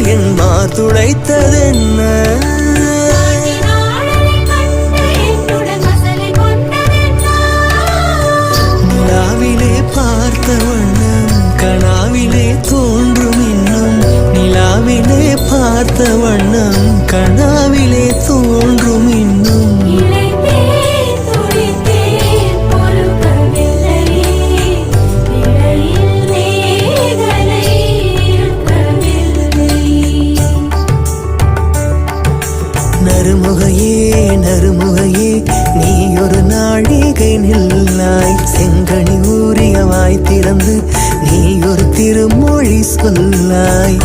என் மார்துளைத்ததென்ன நிலாவிலே பார்த்த வண்ணம் கனாவிலே தோன்றும் இன்னும் நிலாவிலே பார்த்த வண்ணம் கனாவிலே தோன்றும் இன்னும் நறுமுகையே நறுமுகையே நீ ஒரு நாழிகை நில்லாய் செங்கனி ஊறிய வாய் திறந்து நீ ஒரு திருமொழி சொல்லாய்